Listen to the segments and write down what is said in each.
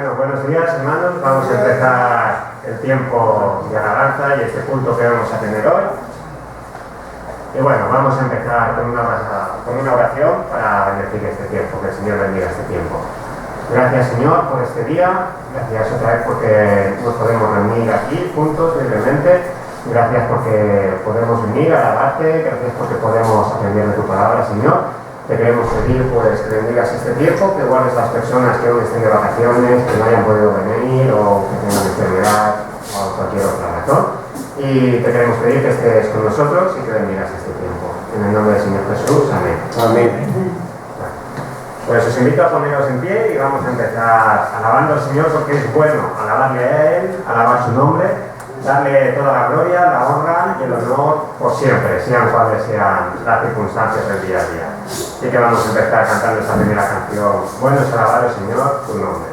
Bueno, buenos días, hermanos. Vamos a empezar el tiempo de alabanza y este culto que vamos a tener hoy. Y bueno, vamos a empezar con una oración para bendecir este tiempo, que el Señor bendiga este tiempo. Gracias, Señor, por este día. Gracias otra vez porque nos podemos reunir aquí juntos, libremente. Gracias porque podemos venir a alabarte. Gracias porque podemos aprender de tu palabra, Señor. Te queremos pedir pues, que bendigas este tiempo, que guardes las personas que aún estén de vacaciones, que no hayan podido venir o que tengan enfermedad o cualquier otra razón. Y te queremos pedir que estés con nosotros y que bendigas este tiempo. En el nombre del Señor Jesús, amén. Amén. Pues os invito a poneros en pie y vamos a empezar alabando al Señor porque es bueno alabarle a Él, alabar su nombre, darle toda la gloria, la honra y el honor por siempre, sean cuales sean las circunstancias del día a día. Así que vamos a empezar cantando esta primera canción. Bueno es alabar al Señor, tu nombre.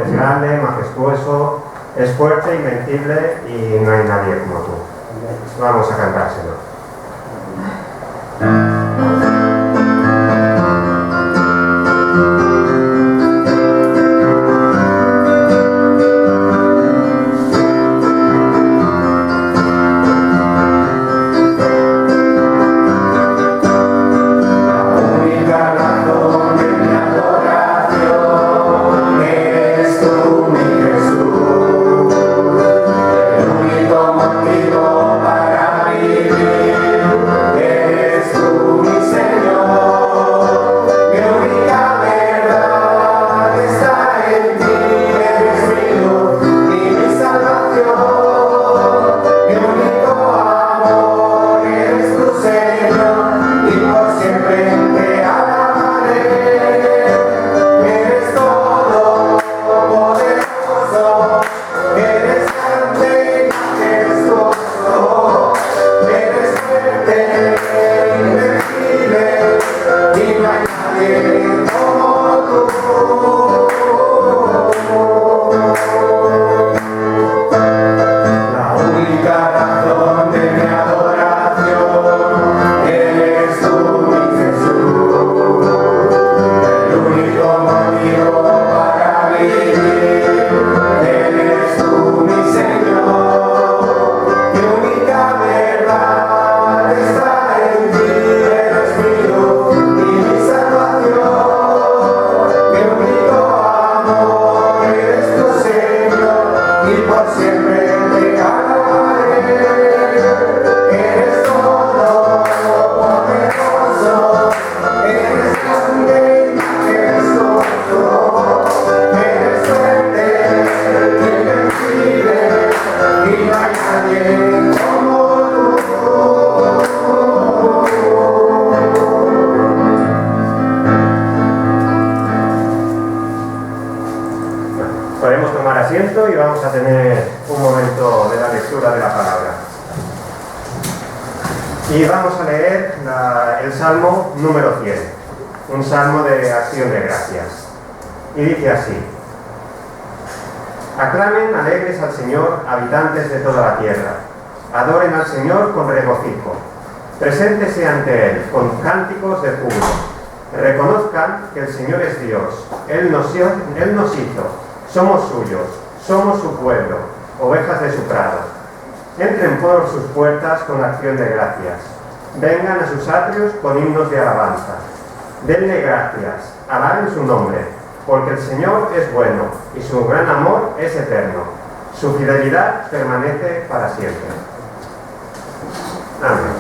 Es grande, majestuoso, es fuerte, invencible y no hay nadie como tú. Vamos a cantárselo. Motivo para vivir, eres tú. asiento y vamos a tener un momento de la lectura de la palabra. Y vamos a leer el Salmo número 100, un salmo de acción de gracias. Y dice así: aclamen alegres al Señor, habitantes de toda la tierra. Adoren al Señor con regocijo. Preséntese ante Él con cánticos de júbilo. Reconozcan que el Señor es Dios. Él nos hizo. Somos suyos. Somos su pueblo, ovejas de su prado. Entren por sus puertas con acción de gracias. Vengan a sus atrios con himnos de alabanza. Denle gracias. Alaben su nombre, porque el Señor es bueno y su gran amor es eterno. Su fidelidad permanece para siempre. Amén.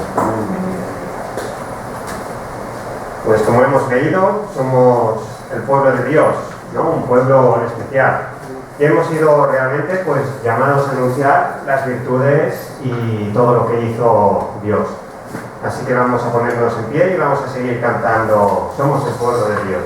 Pues como hemos leído, somos el pueblo de Dios, ¿no? Un pueblo especial. Y hemos sido realmente pues llamados a anunciar las virtudes y todo lo que hizo Dios. Así que vamos a ponernos en pie y vamos a seguir cantando Somos el pueblo de Dios.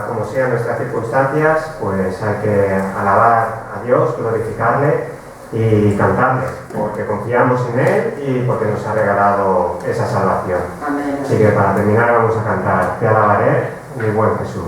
Como sean nuestras circunstancias, pues hay que alabar a Dios, glorificarle y cantarle, porque confiamos en Él y porque nos ha regalado esa salvación. Amén. Así que para terminar vamos a cantar Te alabaré, mi buen Jesús.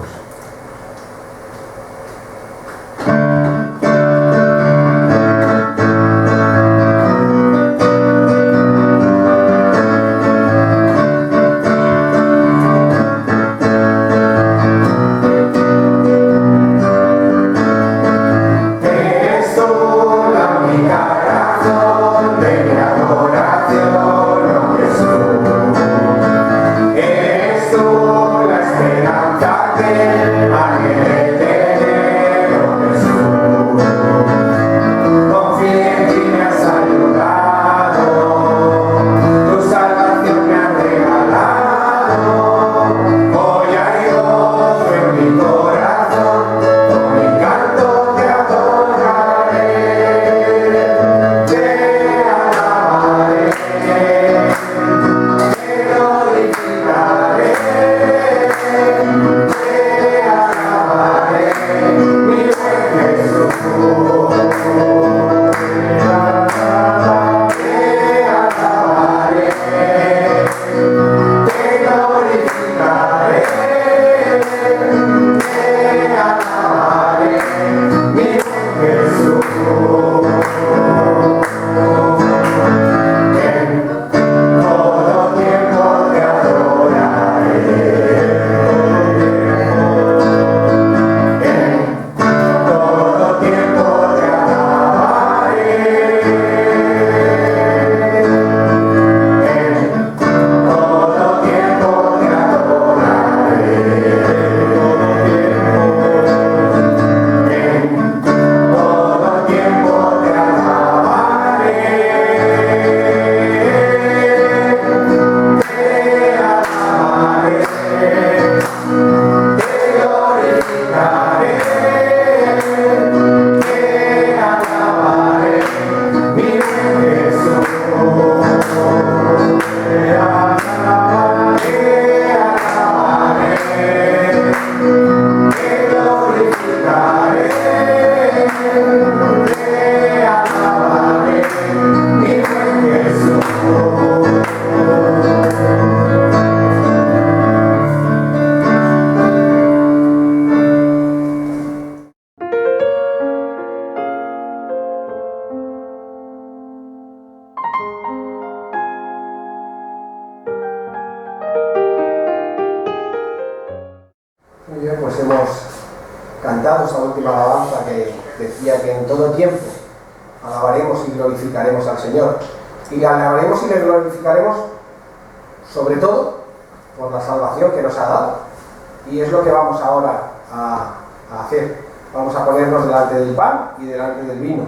Eres tú la esperanza del Padre. Hemos cantado esta última alabanza que decía que en todo tiempo alabaremos y glorificaremos al Señor. Y le alabaremos y le glorificaremos sobre todo por la salvación que nos ha dado. Y es lo que vamos ahora a hacer. Vamos a ponernos delante del pan y delante del vino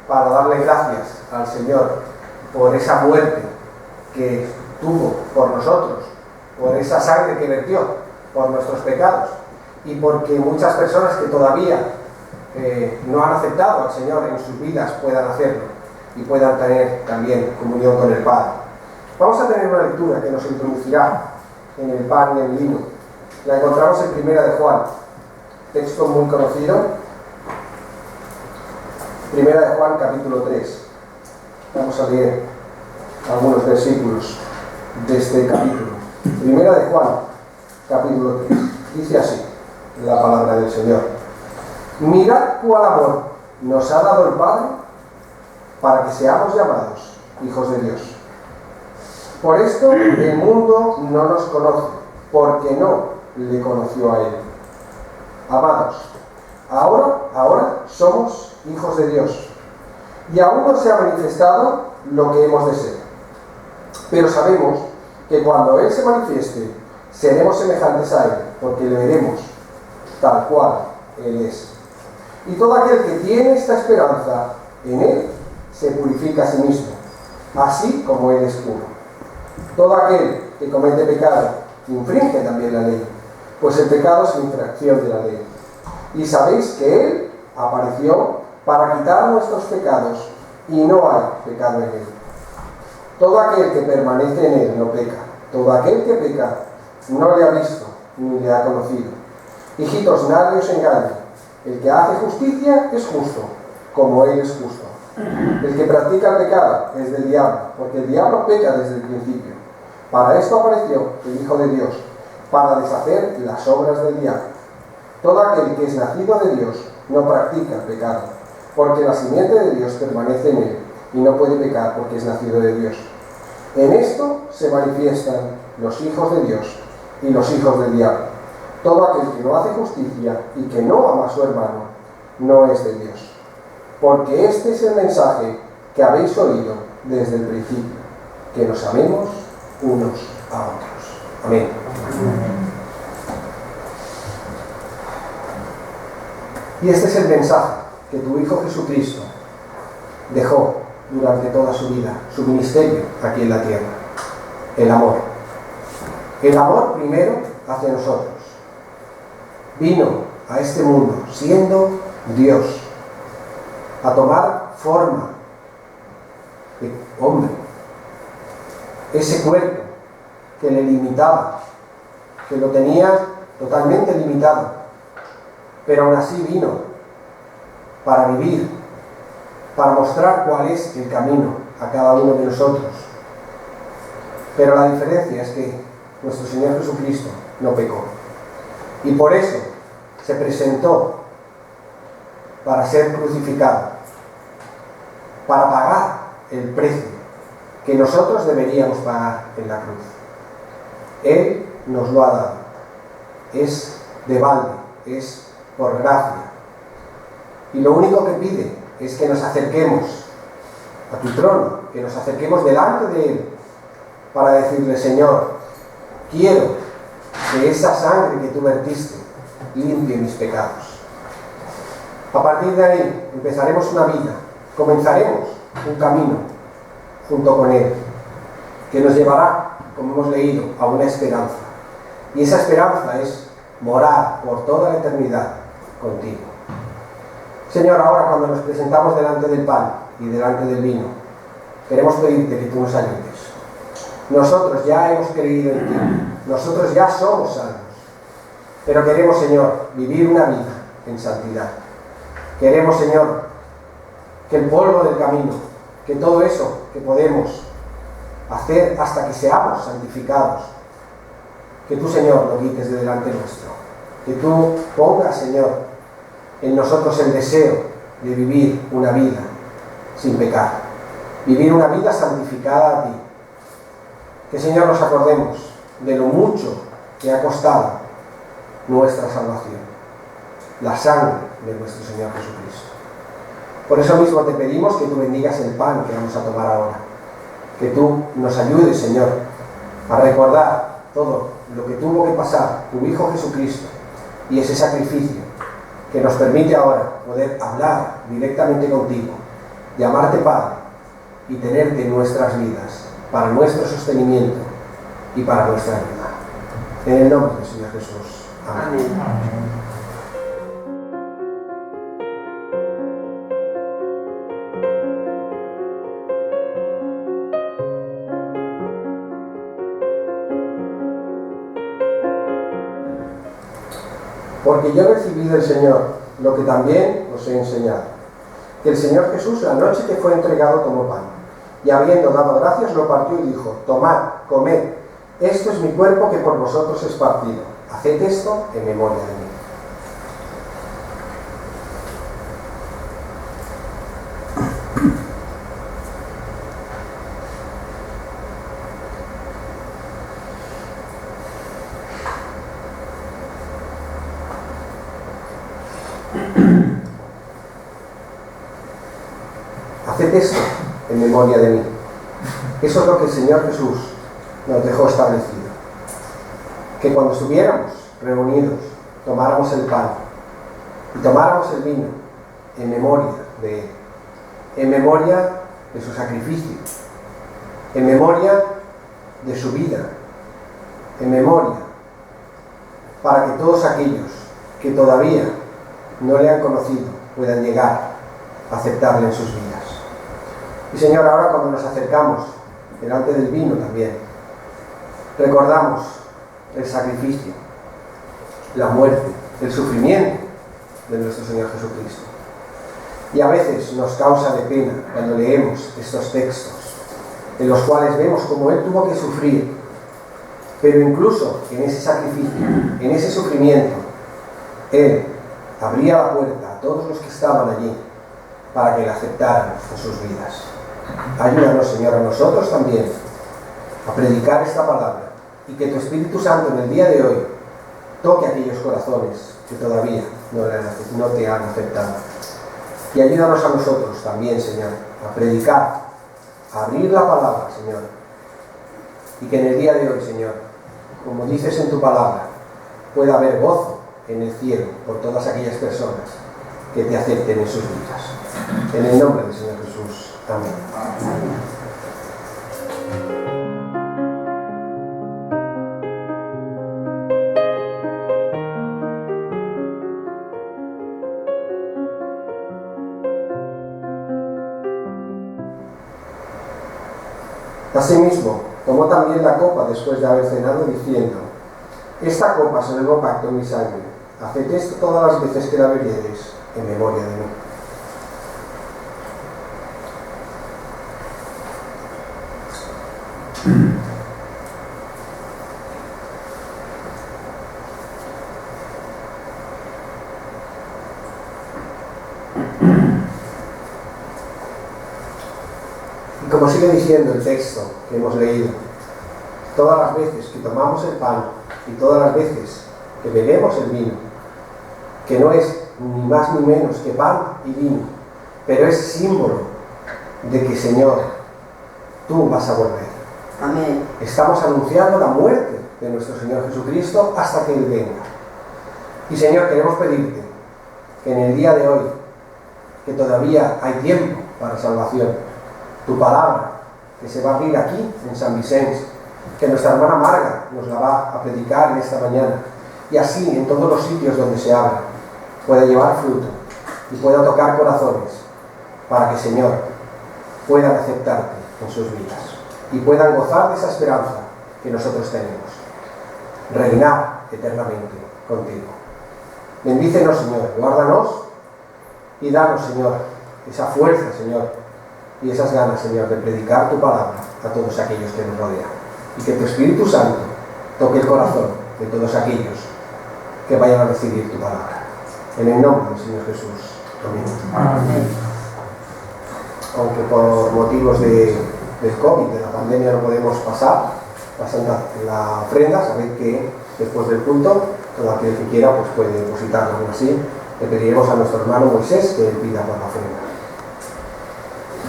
para darle gracias al Señor por esa muerte que tuvo por nosotros, por esa sangre que vertió por nuestros pecados, y porque muchas personas que todavía no han aceptado al Señor en sus vidas puedan hacerlo y puedan tener también comunión con el Padre. Vamos a tener una lectura que nos introducirá en el pan y el vino. La encontramos en Primera de Juan, texto muy conocido. Primera de Juan, capítulo 3. Vamos a leer algunos versículos de este capítulo. Primera de Juan, capítulo 3. Dice así la palabra del Señor: mirad cuál amor nos ha dado el Padre para que seamos llamados hijos de Dios. Por esto el mundo no nos conoce, porque no le conoció a Él. Amados, ahora somos hijos de Dios, y aún no se ha manifestado lo que hemos de ser. Pero sabemos que cuando Él se manifieste, seremos semejantes a Él, porque le veremos tal cual Él es. Y todo aquel que tiene esta esperanza en Él, se purifica a sí mismo, así como Él es puro. Todo aquel que comete pecado, infringe también la ley, pues el pecado es infracción de la ley. Y sabéis que Él apareció para quitar nuestros pecados, y no hay pecado en Él. Todo aquel que permanece en Él no peca. Todo aquel que peca no le ha visto ni le ha conocido. Hijitos, nadie os engañe. El que hace justicia es justo, como Él es justo. El que practica el pecado es del diablo, porque el diablo peca desde el principio. Para esto apareció el Hijo de Dios, para deshacer las obras del diablo. Todo aquel que es nacido de Dios no practica el pecado, porque la simiente de Dios permanece en él, y no puede pecar porque es nacido de Dios. En esto se manifiestan los hijos de Dios y los hijos del diablo. Todo aquel que no hace justicia y que no ama a su hermano, no es de Dios. Porque este es el mensaje que habéis oído desde el principio, que nos amemos unos a otros. Amén. Y este es el mensaje que tu Hijo Jesucristo dejó durante toda su vida, su ministerio aquí en la tierra: el amor. El amor primero hacia nosotros. Vino a este mundo siendo Dios, a tomar forma de hombre. Ese cuerpo que le limitaba, que lo tenía totalmente limitado, pero aún así vino para vivir, para mostrar cuál es el camino a cada uno de nosotros. Pero la diferencia es que nuestro Señor Jesucristo no pecó, y por eso se presentó para ser crucificado, para pagar el precio que nosotros deberíamos pagar en la cruz. Él nos lo ha dado. Es de balde, es por gracia. Y lo único que pide es que nos acerquemos a tu trono, que nos acerquemos delante de Él para decirle: Señor, quiero que esa sangre que tú vertiste limpie mis pecados. A partir de ahí empezaremos una vida, comenzaremos un camino junto con Él, que nos llevará, como hemos leído, a una esperanza. Y esa esperanza es morar por toda la eternidad contigo. Señor, ahora cuando nos presentamos delante del pan y delante del vino, queremos pedirte que tú nos ayudes. Nosotros ya hemos creído en ti, nosotros ya somos salvos, pero queremos, Señor, vivir una vida en santidad. Queremos, Señor, que el polvo del camino, que todo eso que podemos hacer hasta que seamos santificados, que tú, Señor, lo quites de delante nuestro. Que tú pongas, Señor, en nosotros el deseo de vivir una vida sin pecar, vivir una vida santificada a ti. Que, Señor, nos acordemos de lo mucho que ha costado nuestra salvación. la sangre de nuestro Señor Jesucristo. Por eso mismo te pedimos que tú bendigas el pan que vamos a tomar ahora. Que tú nos ayudes, Señor, a recordar todo lo que tuvo que pasar tu Hijo Jesucristo y ese sacrificio que nos permite ahora poder hablar directamente contigo, llamarte Padre y tenerte en nuestras vidas para nuestro sostenimiento y para nuestra ayuda. En el nombre del Señor Jesús. Amén. Porque yo he recibido del Señor lo que también os he enseñado. Que el Señor Jesús, la noche que fue entregado, tomó pan. Y habiendo dado gracias, lo partió y dijo: tomad, comed, esto es mi cuerpo que por vosotros es partido. Haced esto en memoria de mí. Haced esto en memoria de mí. Eso es lo que el Señor Jesús nos dejó establecido. Que cuando estuviéramos reunidos, tomáramos el pan y tomáramos el vino en memoria de Él, en memoria de su sacrificio, en memoria de su vida, en memoria para que todos aquellos que todavía no le han conocido puedan llegar a aceptarle en sus vidas. Y Señor, ahora cuando nos acercamos delante del vino también, recordamos el sacrificio, la muerte, el sufrimiento de nuestro Señor Jesucristo. Y a veces nos causa de pena cuando leemos estos textos, en los cuales vemos cómo Él tuvo que sufrir, pero incluso en ese sacrificio, en ese sufrimiento, Él abría la puerta a todos los que estaban allí para que le aceptaran en sus vidas. Ayúdanos, Señor, a nosotros también a predicar esta palabra y que tu Espíritu Santo en el día de hoy toque a aquellos corazones que todavía no te han aceptado. Y ayúdanos a nosotros también, Señor, a predicar, a abrir la palabra, Señor, y que en el día de hoy, Señor, como dices en tu palabra, pueda haber gozo en el cielo por todas aquellas personas que te acepten en sus vidas. En el nombre del Señor Jesús. Amén. Asimismo, tomó también la copa después de haber cenado, diciendo: esta copa es el nuevo pacto en mi sangre. Haced esto todas las veces que la bebiereis en memoria de mí. Y como sigue diciendo el texto que hemos leído, todas las veces que tomamos el pan y todas las veces que bebemos el vino, que no es ni más ni menos que pan y vino, pero es símbolo de que, Señor, tú vas a volver. Amén. Estamos anunciando la muerte de nuestro Señor Jesucristo hasta que Él venga. Y, Señor, queremos pedirte que en el día de hoy, que todavía hay tiempo para salvación, tu palabra, que se va a abrir aquí en San Vicente, que nuestra hermana Marga nos la va a predicar en esta mañana, y así en todos los sitios donde se abra, pueda llevar fruto y pueda tocar corazones, para que, Señor, puedan aceptarte en sus vidas y puedan gozar de esa esperanza que nosotros tenemos, reinar eternamente contigo. Bendícenos, Señor, guárdanos y danos, Señor, esa fuerza, Señor, y esas ganas, Señor, de predicar tu palabra a todos aquellos que nos rodean. Y que tu Espíritu Santo toque el corazón de todos aquellos que vayan a recibir tu palabra. En el nombre del Señor Jesús. Amén. Amén. Aunque por motivos del COVID, de la pandemia, no podemos pasar la ofrenda, sabéis que después del culto, todo aquel que quiera pues puede depositarlo aún así le pediremos a nuestro hermano Moisés que él pida por la ofrenda.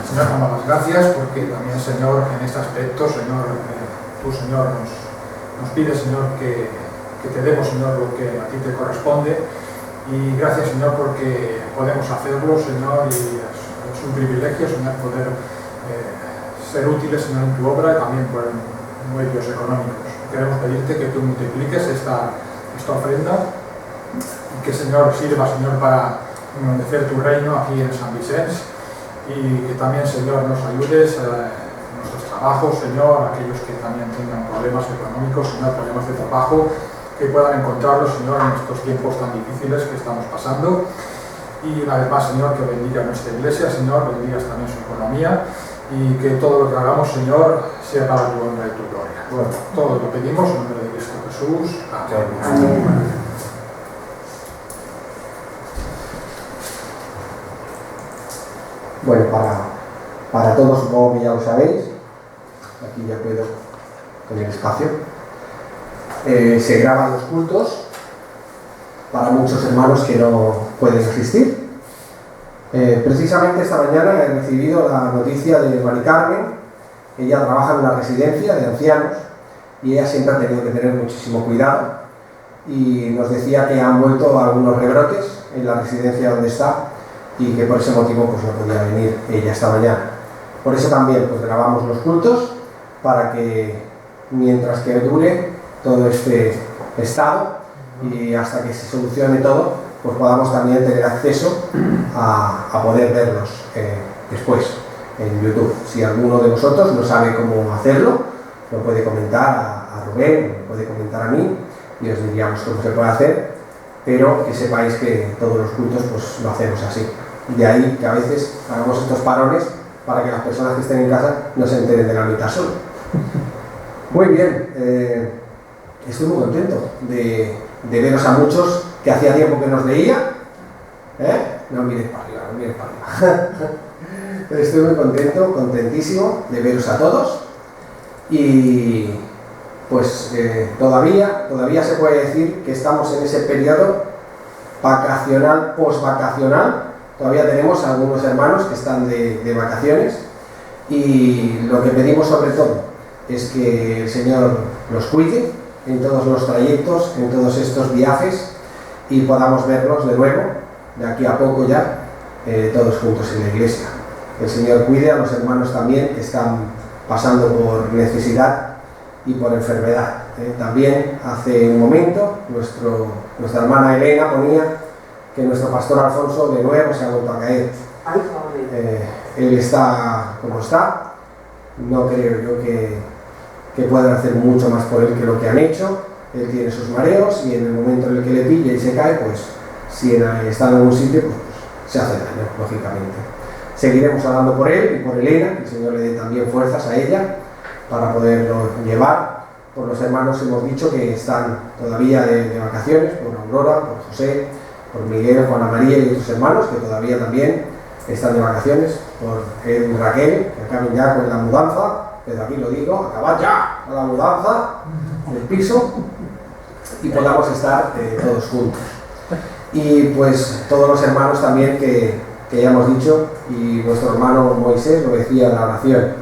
Señor, damos las gracias porque también, Señor, en este aspecto, Señor, tú, Señor, nos pides, Señor, que te demos, Señor, lo que a ti te corresponde. Y gracias, Señor, porque podemos hacerlo, Señor, y es un privilegio, Señor, poder ser útiles, Señor, en tu obra y también por medios económicos. Queremos pedirte que tú multipliques esta ofrenda y que, Señor, sirva, Señor, para engrandecer tu reino aquí en San Vicente. Y que también, Señor, nos ayudes en nuestros trabajos, Señor, aquellos que también tengan problemas económicos, Señor, problemas de trabajo, que puedan encontrarlos, Señor, en estos tiempos tan difíciles que estamos pasando. Y una vez más, Señor, que bendiga nuestra iglesia, Señor, bendigas también su economía y que todo lo que hagamos, Señor, sea para tu honra y tu gloria. Bueno, todo lo pedimos en nombre de Cristo Jesús. Amén. Amén. Bueno, para todos, supongo que ya lo sabéis, aquí ya puedo tener espacio, se graban los cultos para muchos hermanos que no pueden asistir. Precisamente esta mañana he recibido la noticia de Mari Carmen. Ella trabaja en una residencia de ancianos y ella siempre ha tenido que tener muchísimo cuidado y nos decía que han vuelto algunos rebrotes en la residencia donde está y que por ese motivo pues no podía venir ella esta mañana. Por eso también pues grabamos los cultos para que mientras que dure todo este estado y hasta que se solucione todo, pues podamos también tener acceso a poder verlos después en YouTube. Si alguno de vosotros no sabe cómo hacerlo, lo puede comentar a Rubén, lo puede comentar a mí y os diríamos cómo se puede hacer, pero que sepáis que todos los cultos pues lo hacemos así. De ahí que a veces hagamos estos parones para que las personas que estén en casa no se enteren de la mitad solo. Muy bien, estoy muy contento de veros a muchos que hacía tiempo que nos veía. No mires para arriba, no mires para arriba. Estoy muy contento, contentísimo de veros a todos y pues todavía se puede decir que estamos en ese periodo vacacional, post-vacacional. Todavía tenemos algunos hermanos que están de vacaciones y lo que pedimos sobre todo es que el Señor los cuide en todos los trayectos, en todos estos viajes y podamos verlos de nuevo, de aquí a poco ya, todos juntos en la iglesia. Que el Señor cuide a los hermanos también que están pasando por necesidad y por enfermedad. También hace un momento nuestra hermana Elena ponía que nuestro pastor Alfonso de nuevo se ha vuelto a caer. Él está como está. No creo yo que puedan hacer mucho más por él que lo que han hecho. Él tiene sus mareos y en el momento en el que le pilla y se cae, pues si está en algún sitio, pues se hace daño, lógicamente. Seguiremos hablando por él y por Elena, que el Señor le dé también fuerzas a ella para poderlo llevar. Por los hermanos hemos dicho que están todavía de vacaciones, por Aurora, por José, por Miguel, Juana María y otros hermanos que todavía también están de vacaciones, por Edu y Raquel, que acaben ya con la mudanza, desde aquí lo digo, acabad ya con la mudanza del piso y podamos estar todos juntos. Y pues todos los hermanos también que ya hemos dicho, y nuestro hermano Moisés lo decía en la oración,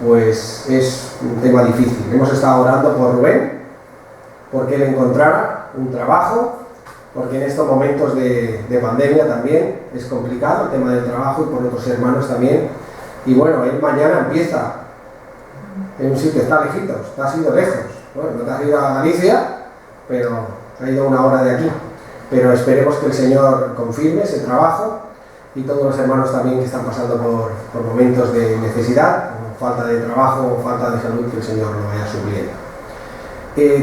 pues es un tema difícil. Hemos estado orando por Rubén, porque él encontrara un trabajo, porque en estos momentos de pandemia también es complicado el tema del trabajo y por otros hermanos también. Y bueno, él mañana empieza en un sitio, está lejitos, te has ido lejos. Bueno, no te has ido a Galicia, pero ha ido una hora de aquí. Pero esperemos que el Señor confirme ese trabajo y todos los hermanos también que están pasando por momentos de necesidad, falta de trabajo o falta de salud, que el Señor lo vaya supliendo.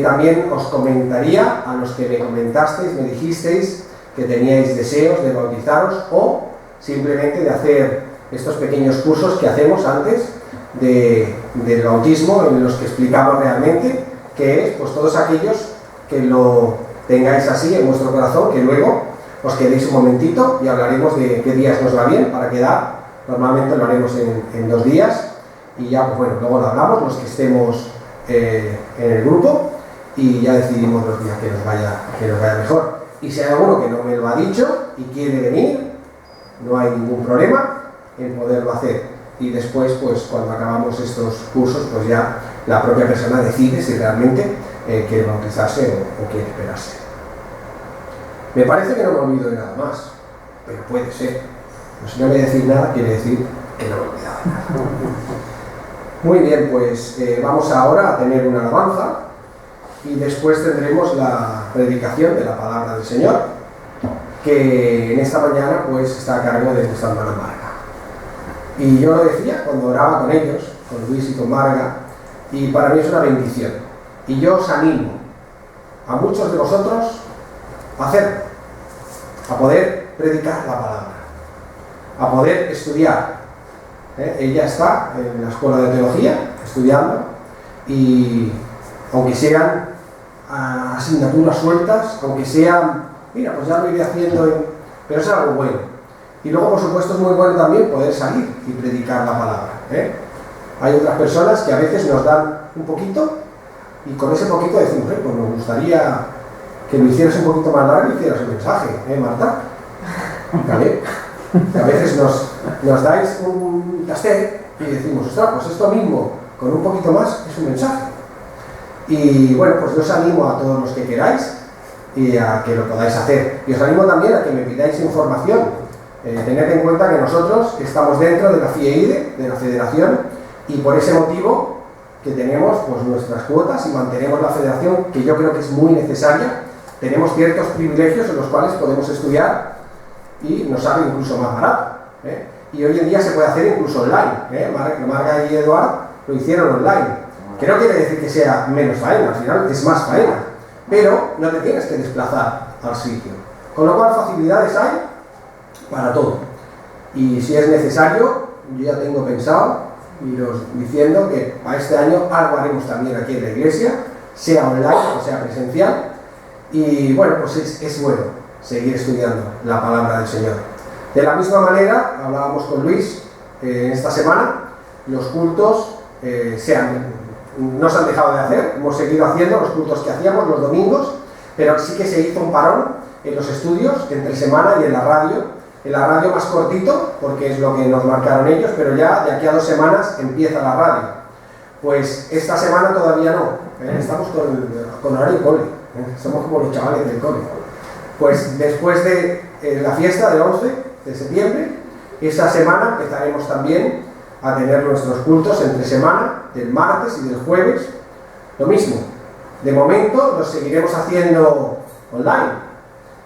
También os comentaría, a los que me comentasteis, me dijisteis que teníais deseos de bautizaros o simplemente de hacer estos pequeños cursos que hacemos antes del bautismo, en los que explicamos realmente qué es, pues todos aquellos que lo tengáis así en vuestro corazón, que luego os quedéis un momentito y hablaremos de qué días nos va bien para quedar. Normalmente lo haremos en 2 días y ya, pues bueno, luego lo hablamos los que estemos en el grupo y ya decidimos los días que nos vaya mejor. Y si hay alguno que no me lo ha dicho y quiere venir, no hay ningún problema en poderlo hacer. Y después, pues cuando acabamos estos cursos, pues ya la propia persona decide si realmente quiere bautizarse o quiere esperarse. Me parece que no me olvido de nada más, pero puede ser. Pues si no voy a decir nada, quiere decir que no me he olvidado de nada. Muy bien, pues vamos ahora a tener una alabanza y después tendremos la predicación de la palabra del Señor, que en esta mañana pues está a cargo de nuestra hermana Marga. Y yo lo decía cuando oraba con ellos, con Luis y con Marga, y para mí es una bendición. Y yo os animo a muchos de vosotros a hacerlo, a poder predicar la palabra, a poder estudiar. Ella está en la escuela de teología estudiando y aunque sean asignaturas sueltas, aunque sean, mira, pues ya lo iré haciendo, pero es algo bueno. Y luego, por supuesto, es muy bueno también poder salir y predicar la palabra. Hay otras personas que a veces nos dan un poquito y con ese poquito decimos, pues nos gustaría que lo hicieras un poquito más largo y hicieras el mensaje, Marta? ¿Vale? A veces nos dais un castel y decimos, ostras, pues esto mismo, con un poquito más, es un mensaje. Y bueno, pues yo os animo a todos los que queráis y a que lo podáis hacer. Y os animo también a que me pidáis información. Tened en cuenta que nosotros estamos dentro de la FIEIDE, de la Federación, y por ese motivo que tenemos pues nuestras cuotas y mantenemos la federación, que yo creo que es muy necesaria. Tenemos ciertos privilegios en los cuales podemos estudiar y nos sale incluso más barato. Y hoy en día se puede hacer incluso online. Marga y Eduard lo hicieron online. Que no quiere decir que sea menos faena, al final es más faena, pero no te tienes que desplazar al sitio. Con lo cual facilidades hay para todo. Y si es necesario, yo ya tengo pensado iros diciendo que para este año algo haremos también aquí en la iglesia, sea online o sea presencial. Y bueno, pues es bueno seguir estudiando la palabra del Señor. De la misma manera, hablábamos con Luis esta semana, los cultos no se han dejado de hacer, hemos seguido haciendo los cultos que hacíamos los domingos, pero sí que se hizo un parón en los estudios, entre semana y en la radio más cortito, porque es lo que nos marcaron ellos, pero ya de aquí a 2 semanas empieza la radio. Pues esta semana todavía no, estamos con horario cole, somos como los chavales del cole. Pues después de la fiesta del 11 de septiembre, esta semana empezaremos también a tener nuestros cultos entre semana, del martes y del jueves, lo mismo. De momento los seguiremos haciendo online.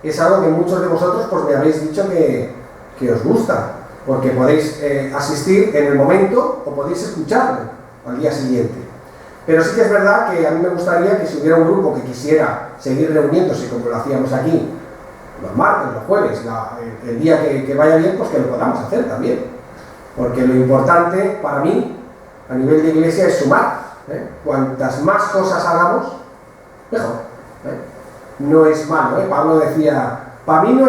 Es algo que muchos de vosotros pues me habéis dicho que os gusta, porque podéis asistir en el momento o podéis escucharlo al día siguiente. Pero sí que es verdad que a mí me gustaría que si hubiera un grupo que quisiera seguir reuniéndose como lo hacíamos aquí, los martes, los jueves, el día que vaya bien, pues que lo podamos hacer también. Porque lo importante para mí, a nivel de iglesia, es sumar. Cuantas más cosas hagamos, mejor. No es malo. Pablo decía, para mí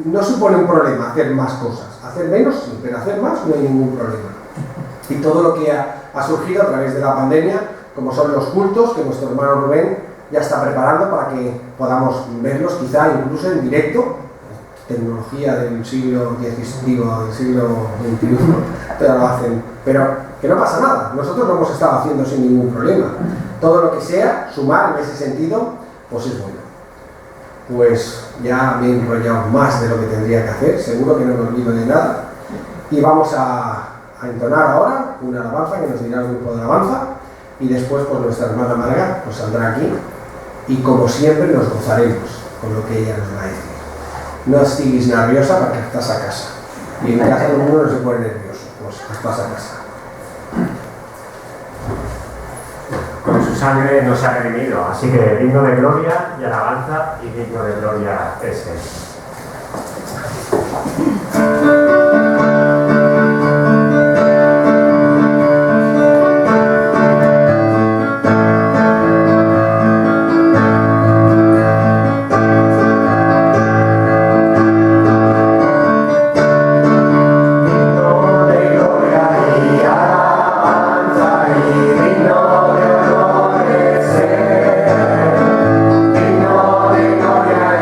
no supone un problema hacer más cosas. Hacer menos, sí, pero hacer más no hay ningún problema. Y todo lo que ha surgido a través de la pandemia, como son los cultos, que nuestro hermano Rubén ya está preparando para que podamos verlos quizá incluso en directo. Tecnología del siglo XXI, del siglo XXI, pero lo hacen. Pero que no pasa nada, nosotros lo hemos estado haciendo sin ningún problema. Todo lo que sea, sumar en ese sentido, pues es bueno. Pues ya me he enrollado más de lo que tendría que hacer, seguro que no me olvido de nada. Y vamos a entonar ahora una alabanza que nos dirá el grupo de alabanza, y después pues nuestra hermana Marga pues saldrá aquí, y como siempre nos gozaremos con lo que ella nos va a decir. No estiguis nerviosa porque estás a casa. Y en casa todo el mundo no se pone nervioso, pues estás a casa. Con su sangre nos ha redimido, así que digno de gloria y alabanza, y digno de gloria es Él. Gloria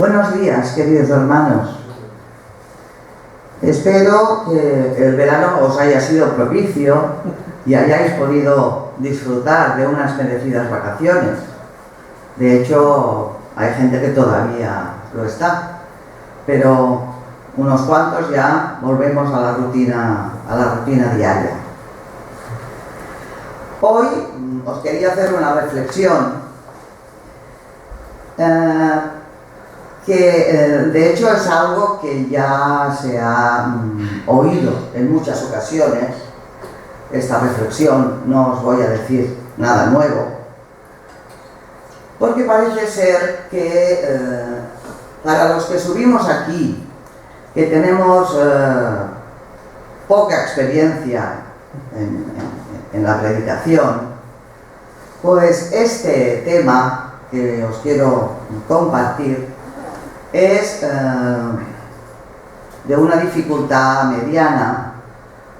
Buenos días, queridos hermanos. Espero que el verano os haya sido propicio y hayáis podido disfrutar de unas merecidas vacaciones. De hecho, hay gente que todavía lo está, pero unos cuantos ya volvemos a la rutina diaria. Hoy os quería hacer una reflexión que de hecho es algo que ya se ha oído en muchas ocasiones. Esta reflexión, no os voy a decir nada nuevo, porque parece ser que para los que subimos aquí, que tenemos poca experiencia en la predicación, pues este tema que os quiero compartir es de una dificultad mediana,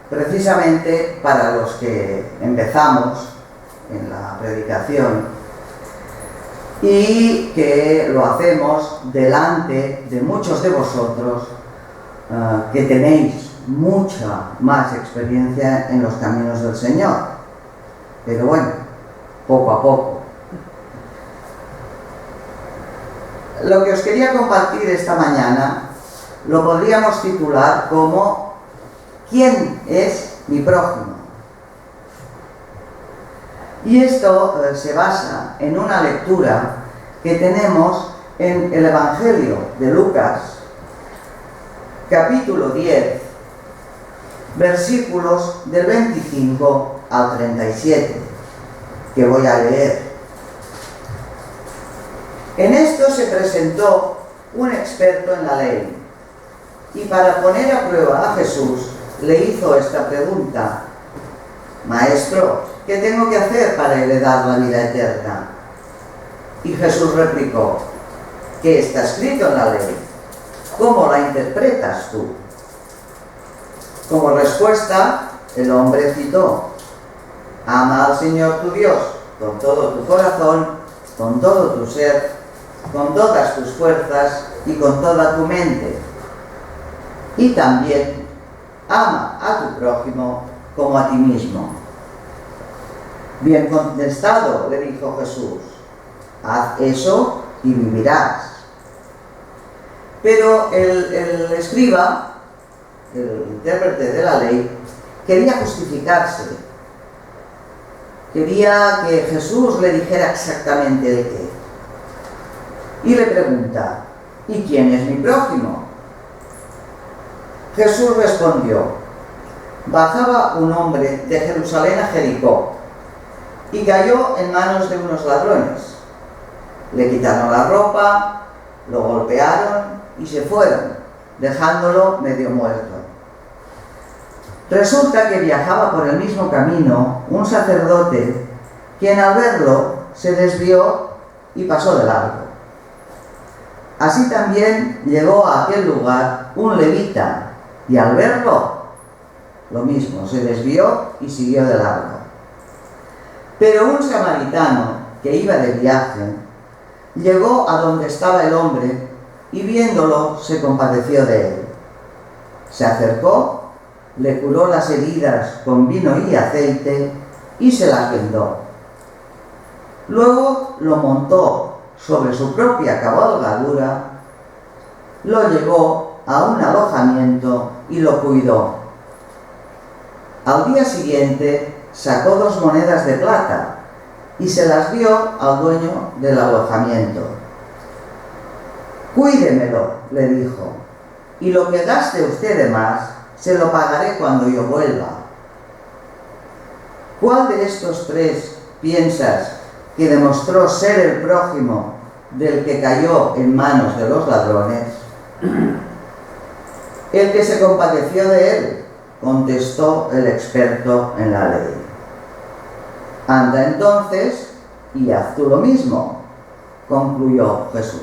precisamente para los que empezamos en la predicación y que lo hacemos delante de muchos de vosotros que tenéis mucha más experiencia en los caminos del Señor. Pero bueno, poco a poco. Lo que os quería compartir esta mañana lo podríamos titular como ¿quién es mi prójimo? Y esto se basa en una lectura que tenemos en el Evangelio de Lucas, capítulo 10, versículos del 25 al 37, que voy a leer. En esto se presentó un experto en la ley, y para poner a prueba a Jesús, le hizo esta pregunta: Maestro, ¿qué tengo que hacer para heredar la vida eterna? Y Jesús replicó: ¿qué está escrito en la ley? ¿Cómo la interpretas tú? Como respuesta, el hombre citó: ama al Señor tu Dios con todo tu corazón, con todo tu ser, con todas tus fuerzas y con toda tu mente. Y también ama a tu prójimo como a ti mismo. Bien contestado, le dijo Jesús, haz eso y vivirás. Pero el escriba, el intérprete de la ley, quería justificarse. Quería que Jesús le dijera exactamente el qué. Y le pregunta: ¿y quién es mi prójimo? Jesús respondió: bajaba un hombre de Jerusalén a Jericó y cayó en manos de unos ladrones. Le quitaron la ropa, lo golpearon y se fueron, dejándolo medio muerto. Resulta que viajaba por el mismo camino un sacerdote, quien al verlo se desvió y pasó de largo. Así también llegó a aquel lugar un levita, y al verlo, lo mismo, se desvió y siguió de largo. Pero un samaritano que iba de viaje llegó a donde estaba el hombre y viéndolo se compadeció de él. Se acercó, le curó las heridas con vino y aceite y se las vendó. Luego lo montó sobre su propia cabalgadura, lo llevó a un alojamiento y lo cuidó. Al día siguiente sacó 2 monedas de plata y se las dio al dueño del alojamiento. Cuídemelo, le dijo, y lo que gaste usted de más se lo pagaré cuando yo vuelva. ¿Cuál de estos 3 piensas que demostró ser el prójimo del que cayó en manos de los ladrones? El que se compadeció de él, contestó el experto en la ley. Anda entonces y haz tú lo mismo, concluyó Jesús.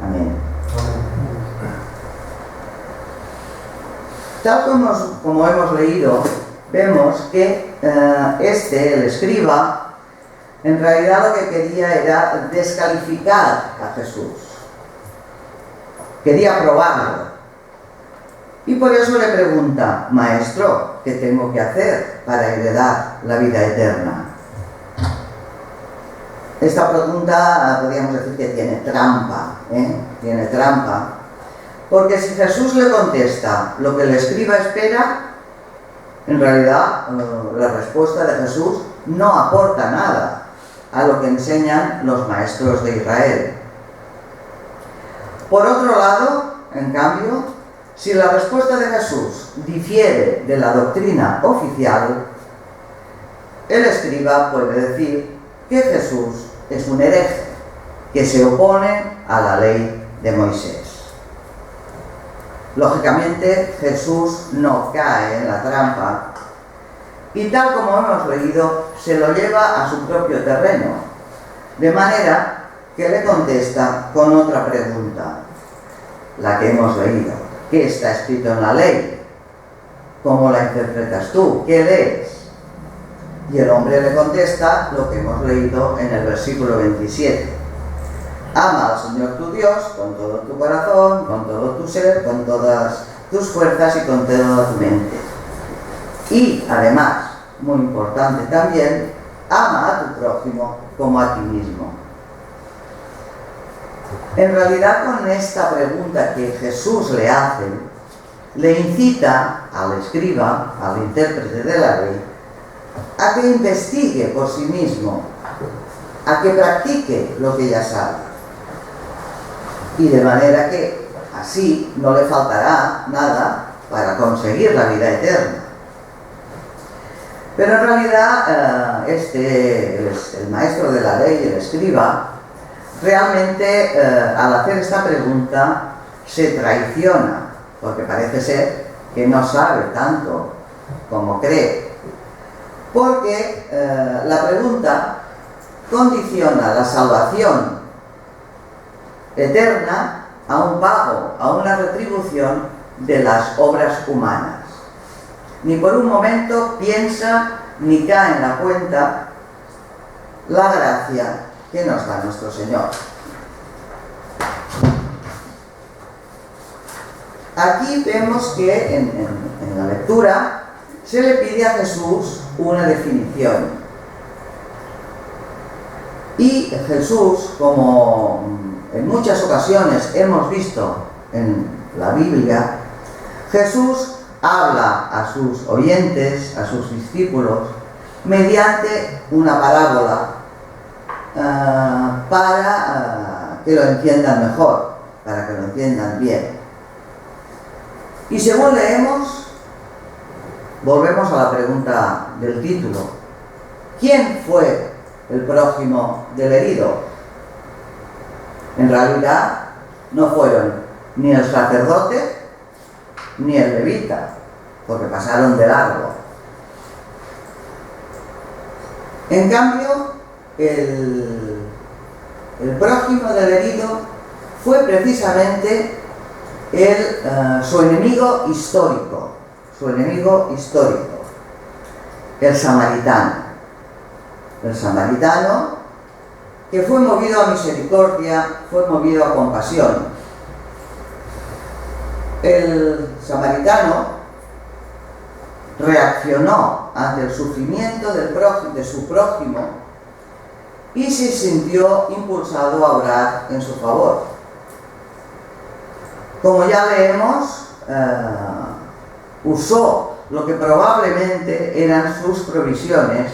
Amén. Tal como hemos leído, vemos que el escriba, en realidad lo que quería era descalificar a Jesús. quería probarlo. Y por eso le pregunta: Maestro, ¿qué tengo que hacer para heredar la vida eterna? Esta pregunta podríamos decir que tiene trampa, tiene trampa, porque si Jesús le contesta lo que el escriba espera, en realidad la respuesta de Jesús no aporta nada a lo que enseñan los maestros de Israel. Por otro lado, en cambio, si la respuesta de Jesús difiere de la doctrina oficial, el escriba puede decir que Jesús es un hereje, que se opone a la ley de Moisés. Lógicamente, Jesús no cae en la trampa y, tal como hemos leído, se lo lleva a su propio terreno, de manera que le contesta con otra pregunta, la que hemos leído: ¿qué está escrito en la ley? ¿Cómo la interpretas tú? ¿Qué lees? Y el hombre le contesta lo que hemos leído en el versículo 27. Ama al Señor tu Dios con todo tu corazón, con todo tu ser, con todas tus fuerzas y con toda tu mente. Y además, muy importante también, ama a tu prójimo como a ti mismo. En realidad, con esta pregunta que Jesús le hace, le incita al escriba, al intérprete de la ley, a que investigue por sí mismo, a que practique lo que ya sabe. Y de manera que así no le faltará nada para conseguir la vida eterna. Pero en realidad el maestro de la ley, el escriba, realmente al hacer esta pregunta se traiciona, porque parece ser que no sabe tanto como cree. Porque la pregunta condiciona la salvación eterna a un pago, a una retribución de las obras humanas. Ni por un momento piensa ni cae en la cuenta la gracia que nos da nuestro Señor. Aquí vemos que en la lectura se le pide a Jesús una definición. Y Jesús, como en muchas ocasiones hemos visto en la Biblia, Jesús habla a sus oyentes, a sus discípulos, mediante una parábola para que lo entiendan mejor, para que lo entiendan bien. Y según leemos, volvemos a la pregunta del título: ¿quién fue el prójimo del herido? En realidad no fueron ni el sacerdote ni el levita, porque pasaron de largo. En cambio, el prójimo del herido fue precisamente su enemigo histórico, el samaritano. El samaritano, que fue movido a misericordia, fue movido a compasión. El samaritano reaccionó ante el sufrimiento de su prójimo y se sintió impulsado a orar en su favor. Como ya leemos, usó lo que probablemente eran sus provisiones,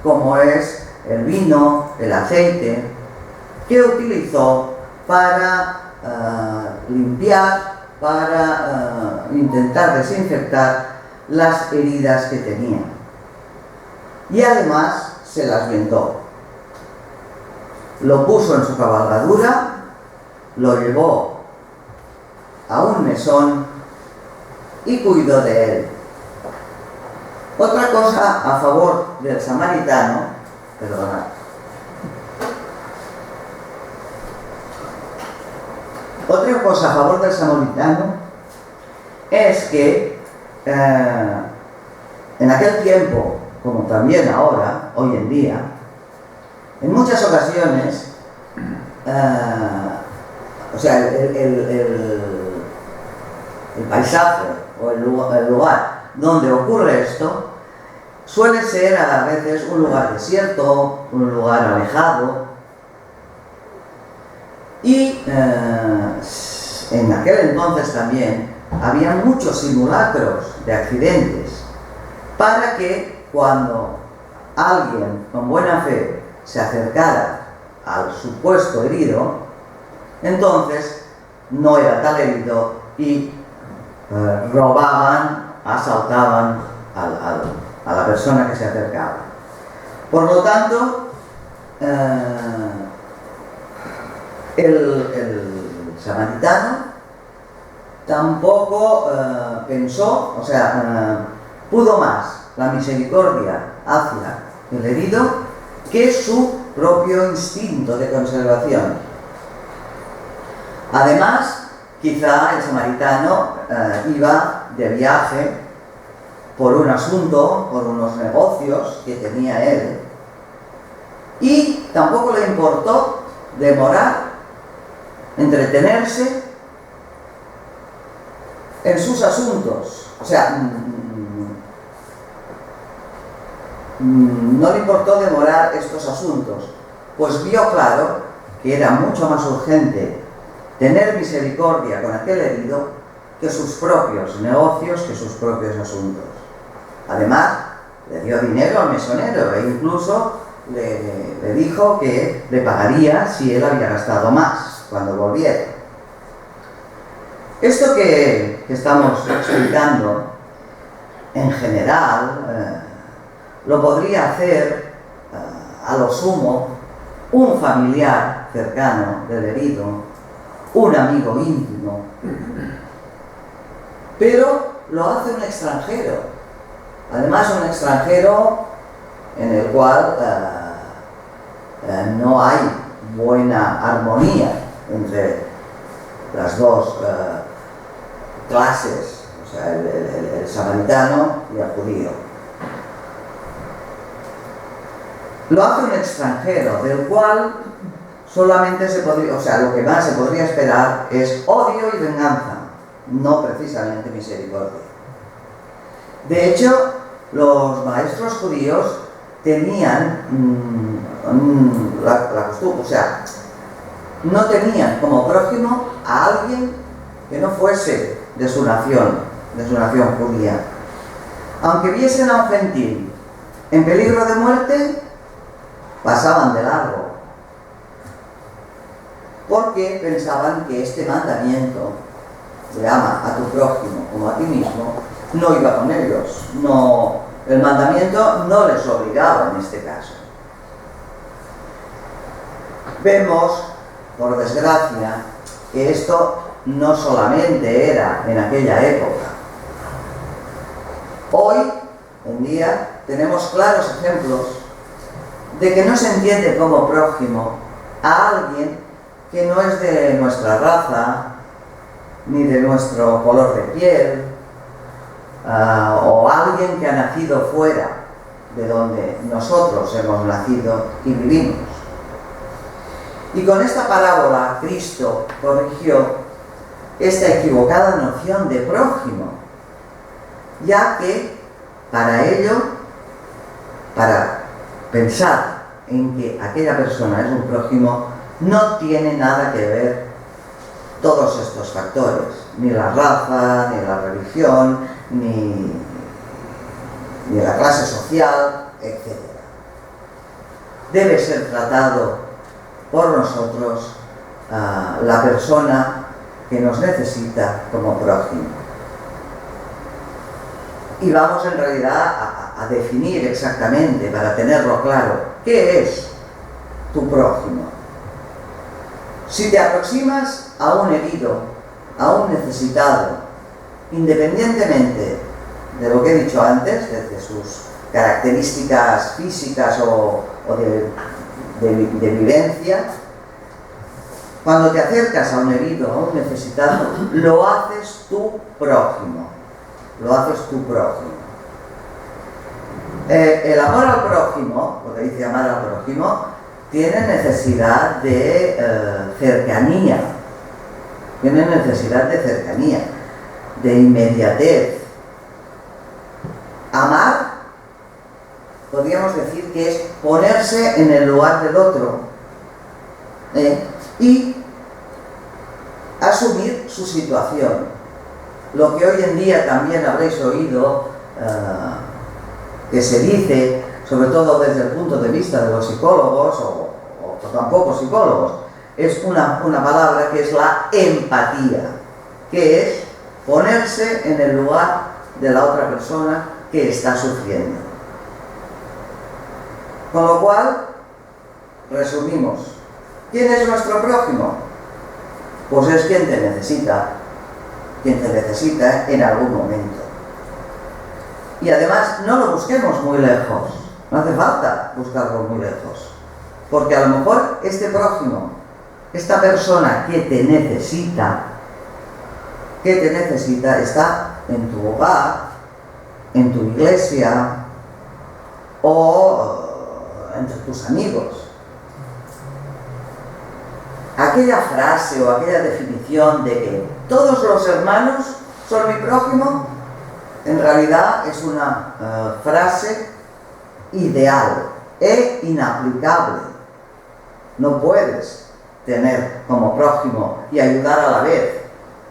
como es el vino, el aceite, que utilizó para limpiar, para intentar desinfectar las heridas que tenía. Y además se las vendó. Lo puso en su cabalgadura, lo llevó a un mesón y cuidó de él. Otra cosa a favor del samaritano, perdonad. Otra cosa a favor del samaritano es que en aquel tiempo, como también ahora, hoy en día, en muchas ocasiones o sea, el paisaje o el lugar donde ocurre esto suele ser a veces un lugar desierto, un lugar alejado, y en aquel entonces también había muchos simulacros de accidentes para que cuando alguien con buena fe se acercara al supuesto herido, entonces no era tal herido y robaban, asaltaban a la persona que se acercaba. Por lo tanto, el samaritano tampoco pensó, o sea, pudo más la misericordia hacia el herido que su propio instinto de conservación. Además, quizá el samaritano iba de viaje por un asunto, por unos negocios que tenía él, y tampoco le importó demorar, entretenerse en sus asuntos. O sea, no le importó demorar estos asuntos, pues vio claro que era mucho más urgente tener misericordia con aquel herido que sus propios negocios, que sus propios asuntos. Además, le dio dinero al mesonero e incluso le dijo que le pagaría si él había gastado más cuando volviera. Esto que estamos explicando, en general, lo podría hacer a lo sumo un familiar cercano del herido, un amigo íntimo, pero lo hace un extranjero. Además, un extranjero en el cual no hay buena armonía entre las dos clases, o sea, el samaritano y el judío. Lo hace un extranjero, del cual solamente se podría, o sea, lo que más se podría esperar es odio y venganza, no precisamente misericordia. De hecho, los maestros judíos tenían la costumbre, o sea, no tenían como prójimo a alguien que no fuese de su nación judía. Aunque viesen a un gentil en peligro de muerte, pasaban de largo, porque pensaban que este mandamiento de ama a tu prójimo como a ti mismo no iba con ellos. No, el mandamiento no les obligaba en este caso. Vemos, por desgracia, que esto no solamente era en aquella época. Hoy en día tenemos claros ejemplos de que no se entiende como prójimo a alguien que no es de nuestra raza, ni de nuestro color de piel, o alguien que ha nacido fuera de donde nosotros hemos nacido y vivimos. Y con esta parábola Cristo corrigió esta equivocada noción de prójimo, ya que para ello, para pensar en que aquella persona es un prójimo, no tiene nada que ver todos estos factores, ni la raza, ni la religión, ni la clase social, etc. Debe ser tratado por nosotros la persona que nos necesita como prójimo. Y vamos en realidad a definir exactamente, para tenerlo claro, ¿qué es tu prójimo? Si te aproximas a un herido, a un necesitado, independientemente de lo que he dicho antes, de sus características físicas o de vivencia, cuando te acercas a un herido, a un necesitado, lo haces tu prójimo. Lo haces tu prójimo. El amor al prójimo, lo que dice amar al prójimo, tiene necesidad de cercanía, tiene necesidad de cercanía, de inmediatez. Amar, podríamos decir que es ponerse en el lugar del otro y asumir su situación. Lo que hoy en día también habréis oído que se dice, sobre todo desde el punto de vista de los psicólogos o tampoco psicólogos, es una palabra que es la empatía, que es ponerse en el lugar de la otra persona que está sufriendo. Con lo cual, resumimos, ¿quién es nuestro prójimo? Pues es quien te necesita en algún momento. Y además, no lo busquemos muy lejos, no hace falta buscarlo muy lejos, porque a lo mejor este prójimo, esta persona que te necesita está en tu hogar, en tu iglesia o entre tus amigos. Aquella frase o aquella definición de que todos los hermanos son mi prójimo, en realidad es una frase ideal e inaplicable. No puedes tener como prójimo y ayudar a la vez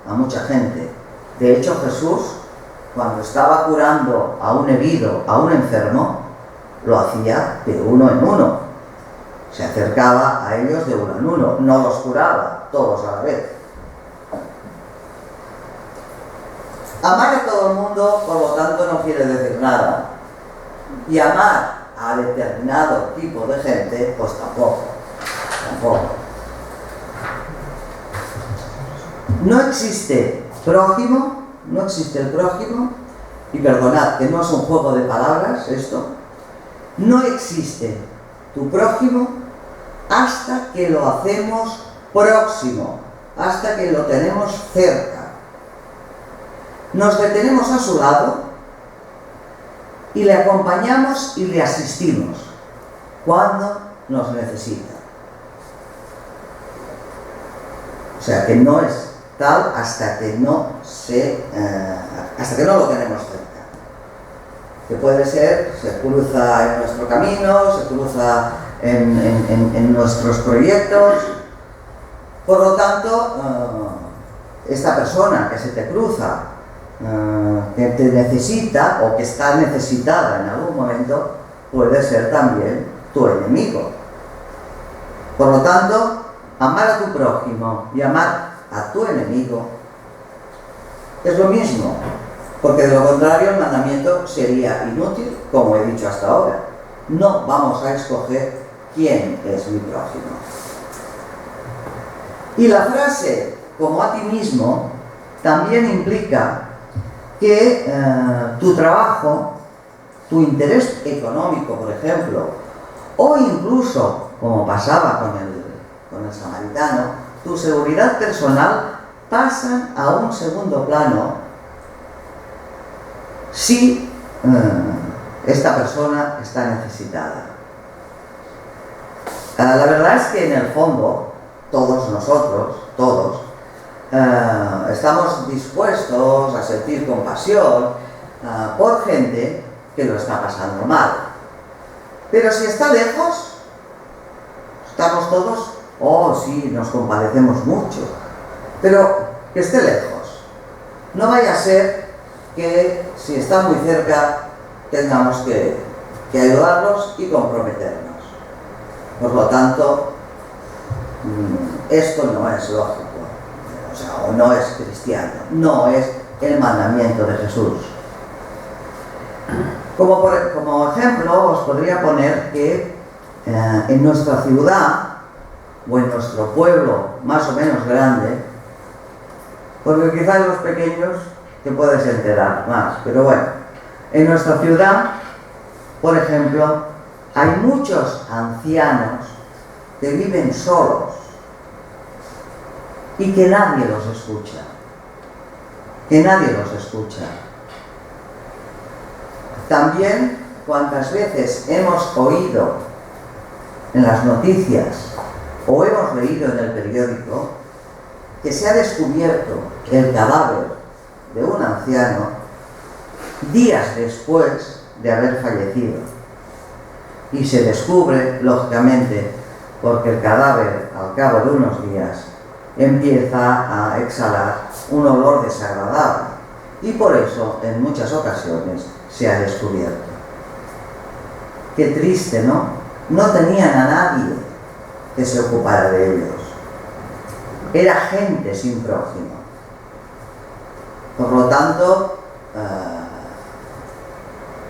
a mucha gente. De hecho, Jesús, cuando estaba curando a un herido, a un enfermo, lo hacía de uno en uno. Se acercaba a ellos de uno en uno, no los curaba todos a la vez. Amar a todo el mundo, por lo tanto, no quiere decir nada. Y amar a determinado tipo de gente, pues tampoco. No existe prójimo, no existe el prójimo, y perdonad que no es un juego de palabras esto, no existe tu prójimo hasta que lo hacemos próximo, hasta que lo tenemos cerca. Nos detenemos a su lado y le acompañamos y le asistimos cuando nos necesita. O sea que no es tal hasta que no lo tenemos cerca. Que puede ser, se cruza en nuestro camino, se cruza en nuestros proyectos. Por lo tanto, esta persona que se te cruza, que te necesita o que está necesitada en algún momento, puede ser también tu enemigo. Por lo tanto, amar a tu prójimo y amar a tu enemigo es lo mismo, porque de lo contrario el mandamiento sería inútil, como he dicho hasta ahora. No vamos a escoger quién es mi prójimo. Y la frase como a ti mismo también implica que tu trabajo, tu interés económico, por ejemplo, o incluso, como pasaba con el samaritano, tu seguridad personal pasan a un segundo plano si esta persona está necesitada. La verdad es que en el fondo, todos nosotros, estamos dispuestos a sentir compasión por gente que lo está pasando mal. Pero si está lejos, estamos todos, sí, nos compadecemos mucho, pero que esté lejos. No vaya a ser que si está muy cerca tengamos que ayudarlos y comprometernos. Por lo tanto, esto no es lógico, o no es cristiano, no es el mandamiento de Jesús. Como ejemplo, os podría poner que en nuestra ciudad o en nuestro pueblo más o menos grande, porque quizás en los pequeños te puedes enterar más, pero bueno, en nuestra ciudad, por ejemplo, hay muchos ancianos que viven solos y que nadie los escucha. También, cuántas veces hemos oído en las noticias o hemos leído en el periódico que se ha descubierto el cadáver de un anciano días después de haber fallecido. Y se descubre, lógicamente, porque el cadáver, al cabo de unos días, empieza a exhalar un olor desagradable. Y por eso, en muchas ocasiones, se ha descubierto. Qué triste, ¿no? No tenían a nadie que se ocupara de ellos. Era gente sin prójimo. Por lo tanto,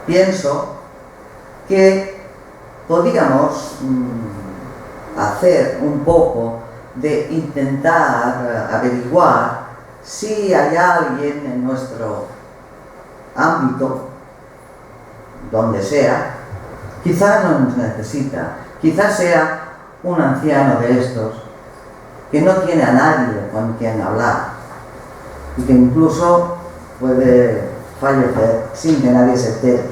pienso que podríamos hacer un poco de intentar averiguar si hay alguien en nuestro ámbito, donde sea, quizás no nos necesita, quizás sea un anciano de estos que no tiene a nadie con quien hablar y que incluso puede fallecer sin que nadie se entere.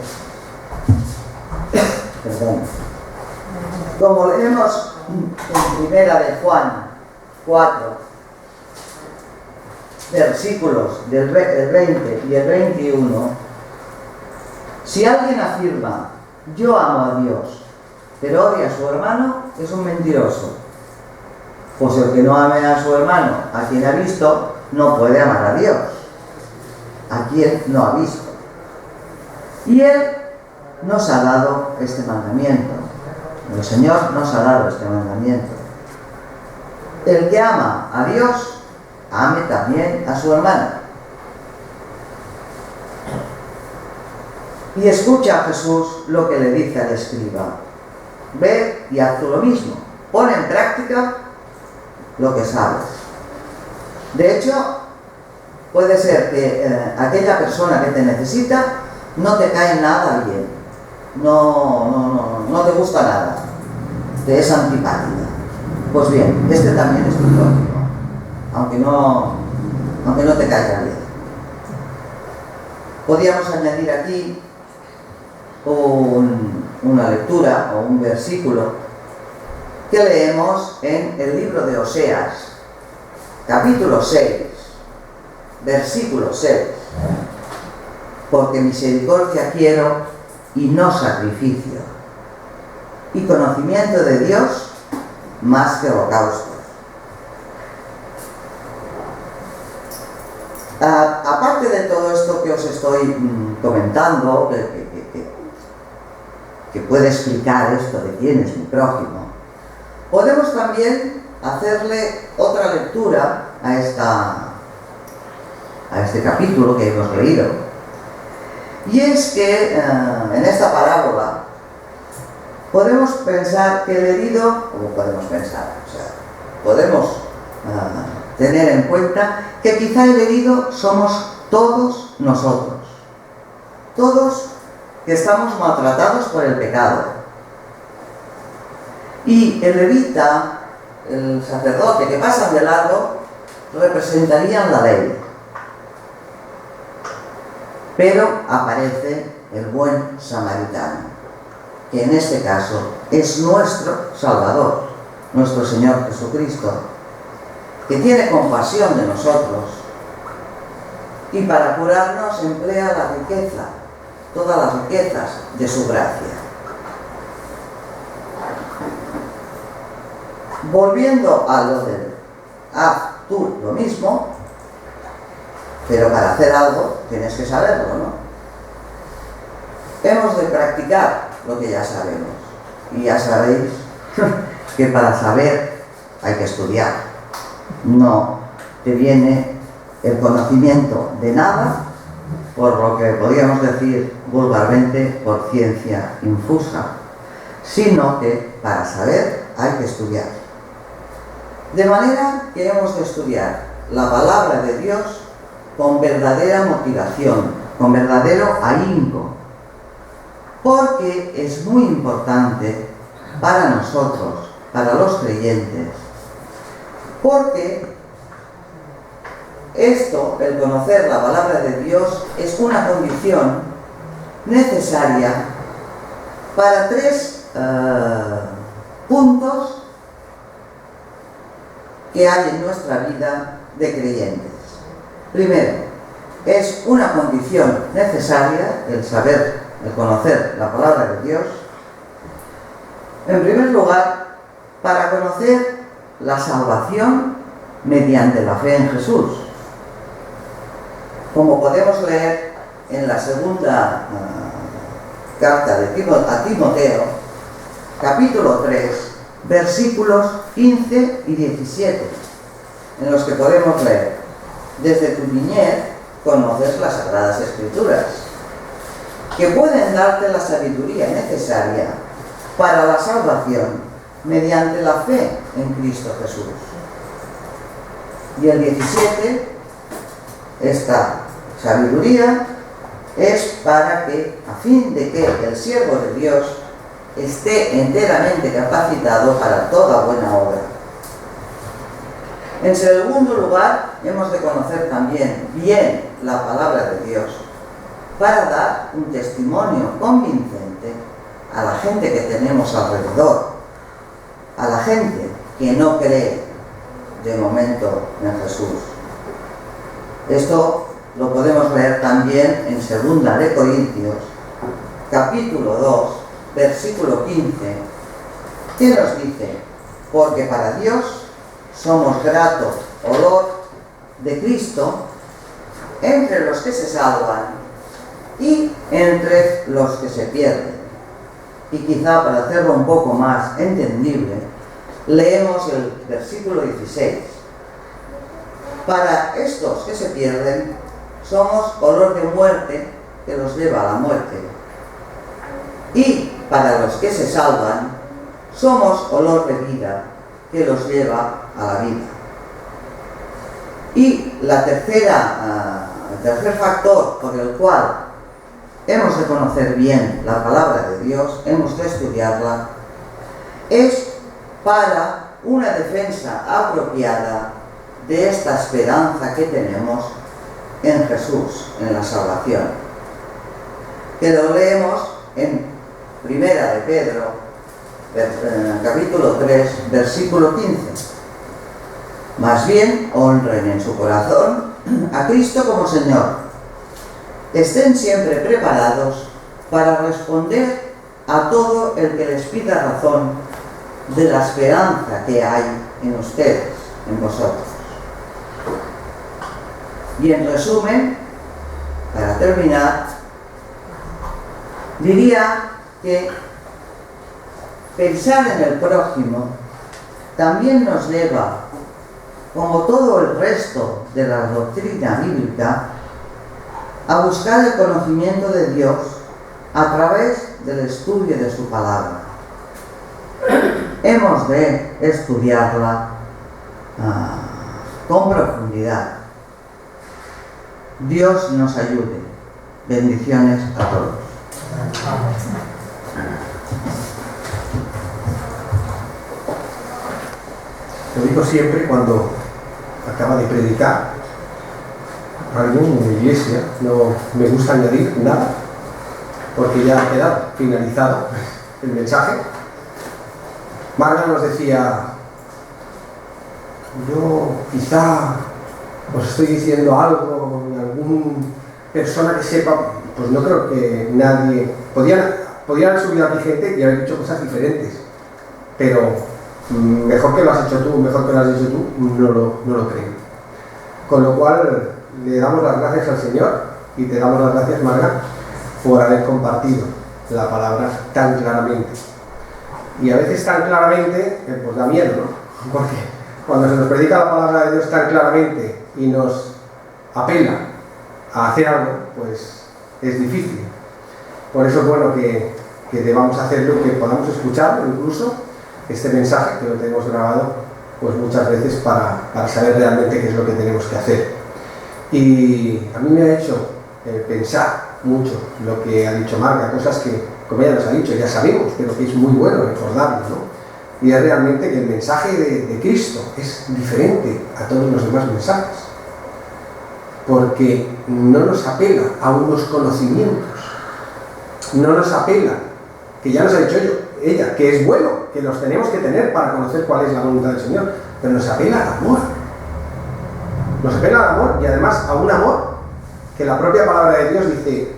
Perdón. Como leemos en Primera de Juan 4, versículos del 20 y el 21, si alguien afirma, yo amo a Dios, pero odia a su hermano, es un mentiroso. Pues el que no ame a su hermano, a quien ha visto, no puede amar a Dios, a quien no ha visto. Y Él nos ha dado este mandamiento. El Señor nos ha dado este mandamiento. El que ama a Dios, ame también a su hermano. Y escucha a Jesús lo que le dice al escriba. Ve y haz tú lo mismo. Pon en práctica lo que sabes. De hecho, puede ser que aquella persona que te necesita no te cae nada bien. No te gusta nada. Te es antipática. Pues bien, este también es tu prójimo, aunque no te caiga bien. Podríamos añadir aquí una lectura o un versículo que leemos en el libro de Oseas, capítulo 6, versículo 6. Porque misericordia quiero y no sacrificio, y conocimiento de Dios más que holocaustos. Aparte de todo esto que os estoy comentando, que puede explicar esto de quién es mi prójimo, podemos también hacerle otra lectura a este capítulo que hemos leído. Y es que en esta parábola podemos pensar que el herido, podemos tener en cuenta que quizá el herido somos todos nosotros, todos que estamos maltratados por el pecado. Y el levita, el sacerdote que pasan de largo, representarían la ley. Pero aparece el buen samaritano, que en este caso es nuestro Salvador, nuestro Señor Jesucristo, que tiene compasión de nosotros y para curarnos emplea la riqueza, todas las riquezas de su gracia. Volviendo a lo del haz tú lo mismo, pero para hacer algo tienes que saberlo, ¿no? Hemos de practicar lo que ya sabemos. Y ya sabéis que para saber hay que estudiar. No te viene el conocimiento de nada, por lo que podríamos decir vulgarmente por ciencia infusa, sino que para saber hay que estudiar. De manera que hemos de estudiar la palabra de Dios con verdadera motivación, con verdadero ahínco, porque es muy importante para nosotros, para los creyentes, porque esto, el conocer la palabra de Dios, es una condición necesaria para tres puntos que hay en nuestra vida de creyentes. Primero, es una condición necesaria el saber, el conocer la palabra de Dios. En primer lugar, para conocer la salvación mediante la fe en Jesús. Como podemos leer en la segunda carta a Timoteo, capítulo 3, versículos 15 y 17, en los que podemos leer: desde tu niñez conoces las Sagradas Escrituras, que pueden darte la sabiduría necesaria para la salvación mediante la fe en Cristo Jesús. Y el 17, esta sabiduría es para que, a fin de que el siervo de Dios esté enteramente capacitado para toda buena obra. En segundo lugar, hemos de conocer también bien la palabra de Dios para dar un testimonio convincente a la gente que tenemos alrededor, a la gente que no cree de momento en Jesús. Esto lo podemos leer también en 2 de Corintios, capítulo 2, versículo 15, que nos dice: porque para Dios somos grato olor de Cristo entre los que se salvan y entre los que se pierden. Y quizá para hacerlo un poco más entendible, leemos el versículo 16. Para estos que se pierden, somos olor de muerte que los lleva a la muerte. Y para los que se salvan, somos olor de vida que los lleva a la vida. Y el tercer factor por el cual hemos de conocer bien la palabra de Dios, hemos de estudiarla, es para una defensa apropiada de esta esperanza que tenemos en Jesús, en la salvación. Que lo leemos en 1 de Pedro, capítulo 3, versículo 15. Más bien, honren en su corazón a Cristo como Señor. Estén siempre preparados para responder a todo el que les pida razón de la esperanza que hay en ustedes, en vosotros. Y en resumen, para terminar, diría que pensar en el prójimo también nos lleva, como todo el resto de la doctrina bíblica, a buscar el conocimiento de Dios a través del estudio de su palabra. Hemos de estudiarla con profundidad. Dios nos ayude. Bendiciones a todos. Lo digo siempre cuando acaba de predicar algo en la iglesia, no me gusta añadir nada, porque ya ha quedado finalizado el mensaje. Marga nos decía: yo quizá os estoy diciendo algo, alguna persona que sepa, pues no creo que nadie... Podían haber subido aquí gente y haber dicho cosas diferentes, pero mejor que lo has hecho tú, mejor que lo has dicho tú, no lo creo. Con lo cual le damos las gracias al Señor y te damos las gracias, Marga, por haber compartido la palabra tan claramente. Y a veces tan claramente, pues da miedo, ¿no? Porque cuando se nos predica la palabra de Dios tan claramente y nos apela a hacer algo, pues es difícil. Por eso es bueno que debamos hacerlo, que podamos escuchar incluso este mensaje que lo tenemos grabado, pues muchas veces para saber realmente qué es lo que tenemos que hacer. Y a mí me ha hecho pensar mucho lo que ha dicho Marga, cosas que, como ella nos ha dicho, ya sabemos, pero que es muy bueno recordarlo, ¿no? Y es realmente que el mensaje de Cristo es diferente a todos los demás mensajes, porque no nos apela a unos conocimientos, no nos apela, que ya nos ha dicho ella, que es bueno, que los tenemos que tener para conocer cuál es la voluntad del Señor, pero nos apela al amor. Nos apela al amor, y además a un amor que la propia palabra de Dios dice: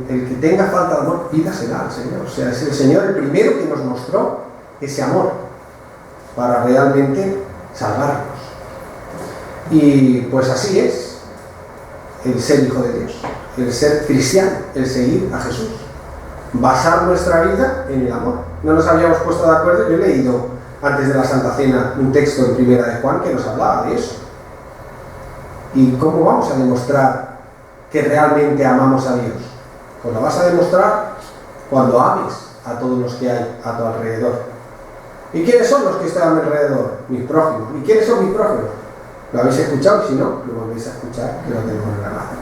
el que tenga falta de amor, pídasela al Señor. O sea, es el Señor el primero que nos mostró ese amor para realmente salvarnos. Y pues así es el ser hijo de Dios, el ser cristiano, el seguir a Jesús, basar nuestra vida en el amor. No nos habíamos puesto de acuerdo. Yo he leído antes de la Santa Cena un texto en Primera de Juan que nos hablaba de eso. ¿Y cómo vamos a demostrar que realmente amamos a Dios? Pues lo vas a demostrar cuando ames a todos los que hay a tu alrededor. ¿Y quiénes son los que están a mi alrededor? Mis prójimos. ¿Y quiénes son mis prójimos? Lo habéis escuchado, y si no, lo volvéis a escuchar, que lo tenemos grabado.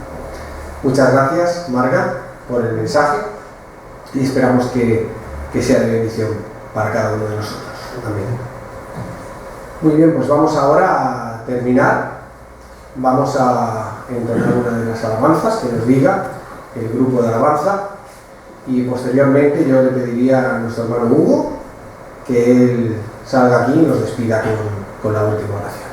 Muchas gracias, Marga, por el mensaje, y esperamos que sea de bendición para cada uno de nosotros. Amén. Muy bien, pues vamos ahora a terminar. Vamos a entonar una de las alabanzas que nos diga el grupo de alabanza, y posteriormente yo le pediría a nuestro hermano Hugo que él salga aquí y nos despida con la última oración.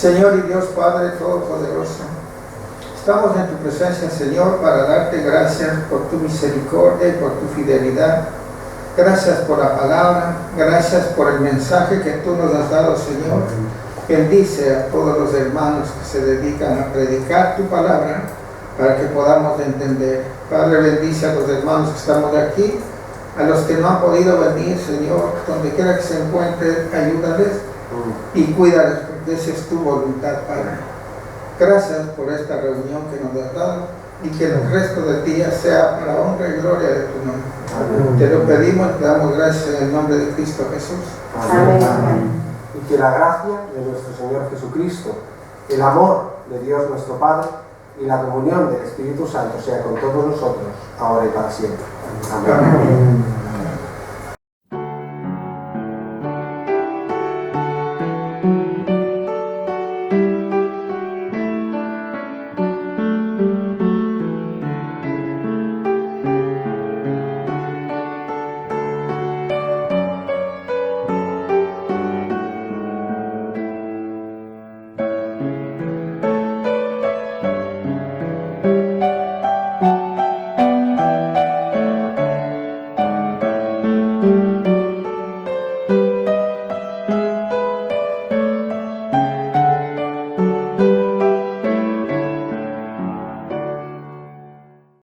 Señor y Dios Padre Todopoderoso, estamos en tu presencia, Señor, para darte gracias por tu misericordia y por tu fidelidad. Gracias por la palabra, gracias por el mensaje que tú nos has dado, Señor. Bendice a todos los hermanos que se dedican a predicar tu palabra para que podamos entender. Padre, bendice a los hermanos que estamos aquí, a los que no han podido venir, Señor, donde quiera que se encuentren, ayúdales y cuídales, porque esa es tu voluntad, Padre. Gracias por esta reunión que nos has dado y que el resto del día sea para honra y gloria de tu nombre. Amén. Te lo pedimos, te damos gracias en el nombre de Cristo Jesús. Amén. Amén. Y que la gracia de nuestro Señor Jesucristo, el amor de Dios nuestro Padre y la comunión del Espíritu Santo sea con todos nosotros, ahora y para siempre. Amén. Amén.